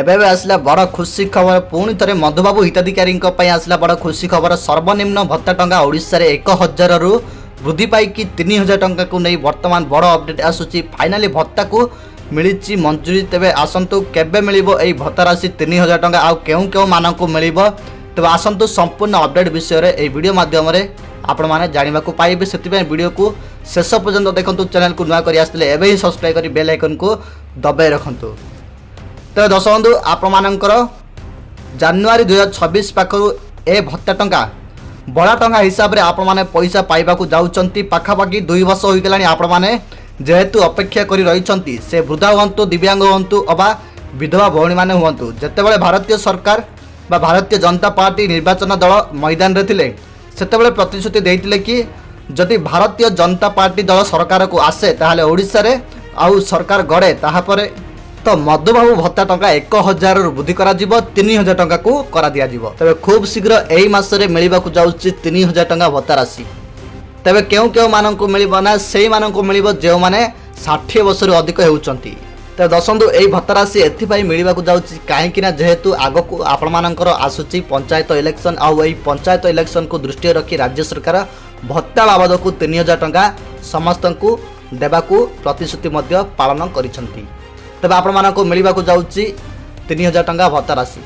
ଏବେ ଆସିଲା ବଡ଼ ଖୁସି ଖବର। ପୁଣି ଥରେ ମଧୁବାବୁ ହିତାଧିକାରୀଙ୍କ ପାଇଁ ଆସିଲା ବଡ଼ ଖୁସି ଖବର। ସର୍ବନିମ୍ନ ଭତ୍ତା ଟଙ୍କା ଓଡ଼ିଶାରେ 1000ରୁ ବୃଦ୍ଧି ପାଇକି 3000 ଟଙ୍କାକୁ ନେଇ ବର୍ତ୍ତମାନ ବଡ଼ ଅପଡେଟ୍ ଆସୁଛି। ଫାଇନାଲି ଭତ୍ତାକୁ ମିଳିଛି ମଞ୍ଜୁରୀ। ତେବେ ଆସନ୍ତୁ କେବେ ମିଳିବ ଏହି ଭତ୍ତା ରାଶି 3000 ଟଙ୍କା, ଆଉ କେଉଁ କେଉଁ ମାନଙ୍କୁ ମିଳିବ? ତେବେ ଆସନ୍ତୁ ସମ୍ପୂର୍ଣ୍ଣ ଅପଡେଟ୍ ବିଷୟରେ ଏହି ଭିଡ଼ିଓ ମାଧ୍ୟମରେ ଆପଣମାନେ ଜାଣିବାକୁ ପାଇବେ। ସେଥିପାଇଁ ଭିଡ଼ିଓକୁ ଶେଷ ପର୍ଯ୍ୟନ୍ତ ଦେଖନ୍ତୁ। ଚ୍ୟାନେଲକୁ ନୂଆ କରି ଆସିଥିଲେ ଏବେ ହିଁ ସବସ୍କ୍ରାଇବ୍ କରି ବେଲ୍ ଆଇକନ୍କୁ ଦବାଇ ରଖନ୍ତୁ। ତେବେ ଦର୍ଶକ ବନ୍ଧୁ, ଆପଣମାନଙ୍କର ଜାନୁଆରୀ 2026 ପାଖରୁ ଏ ଭତ୍ତା ଟଙ୍କା ବଡ଼ା ଟଙ୍କା ହିସାବରେ ଆପଣମାନେ ପଇସା ପାଇବାକୁ ଯାଉଛନ୍ତି। ପାଖାପାଖି 2 ବର୍ଷ ହୋଇଗଲାଣି ଆପଣମାନେ ଯେହେତୁ ଅପେକ୍ଷା କରି ରହିଛନ୍ତି। ସେ ବୃଦ୍ଧା ହୁଅନ୍ତୁ, ଦିବ୍ୟାଙ୍ଗ ହୁଅନ୍ତୁ ଅବା ବିଧବା ଭଉଣୀମାନେ ହୁଅନ୍ତୁ। ଯେତେବେଳେ ଭାରତୀୟ ସରକାର ବା ଭାରତୀୟ ଜନତା ପାର୍ଟି ନିର୍ବାଚନ ଦଳ ମଇଦାନରେ ଥିଲେ, ସେତେବେଳେ ପ୍ରତିଶ୍ରୁତି ଦେଇଥିଲେ କି ଯଦି ଭାରତୀୟ ଜନତା ପାର୍ଟି ଦଳ ସରକାରକୁ ଆସେ ତାହେଲେ ଓଡ଼ିଶାରେ ଆଉ ସରକାର ଗଢ଼େ, ତାହାପରେ ତ ମଧୁବାବୁ ଭତ୍ତା ଟଙ୍କା 1000ରୁ ବୃଦ୍ଧି କରାଯିବ, 3000 ଟଙ୍କାକୁ କରାଦିଆଯିବ। ତେବେ ଖୁବ୍ ଶୀଘ୍ର ଏହି ମାସରେ ମିଳିବାକୁ ଯାଉଛି 3000 ଟଙ୍କା ଭତ୍ତା ରାଶି। ତେବେ କେଉଁ କେଉଁମାନଙ୍କୁ ମିଳିବ ନା ସେଇମାନଙ୍କୁ ମିଳିବ ଯେଉଁମାନେ 60 ବର୍ଷରୁ ଅଧିକ ହେଉଛନ୍ତି। ତେବେ ଦର୍ଶନ୍ତୁ, ଏହି ଭତ୍ତା ରାଶି ଏଥିପାଇଁ ମିଳିବାକୁ ଯାଉଛି କାହିଁକିନା ଯେହେତୁ ଆଗକୁ ଆପଣମାନଙ୍କର ଆସୁଛି ପଞ୍ଚାୟତ ଇଲେକ୍ସନ୍, ଆଉ ଏହି ପଞ୍ଚାୟତ ଇଲେକ୍ସନ୍କୁ ଦୃଷ୍ଟିରେ ରଖି ରାଜ୍ୟ ସରକାର ଭତ୍ତା ବାବଦକୁ 3000 ଟଙ୍କା ସମସ୍ତଙ୍କୁ ଦେବାକୁ ପ୍ରତିଶ୍ରୁତି ମଧ୍ୟ ପାଳନ କରିଛନ୍ତି। ତେବେ ଆପଣମାନଙ୍କୁ ମିଳିବାକୁ ଯାଉଛି 3000 ଟଙ୍କା ଭତ୍ତା ରାଶି।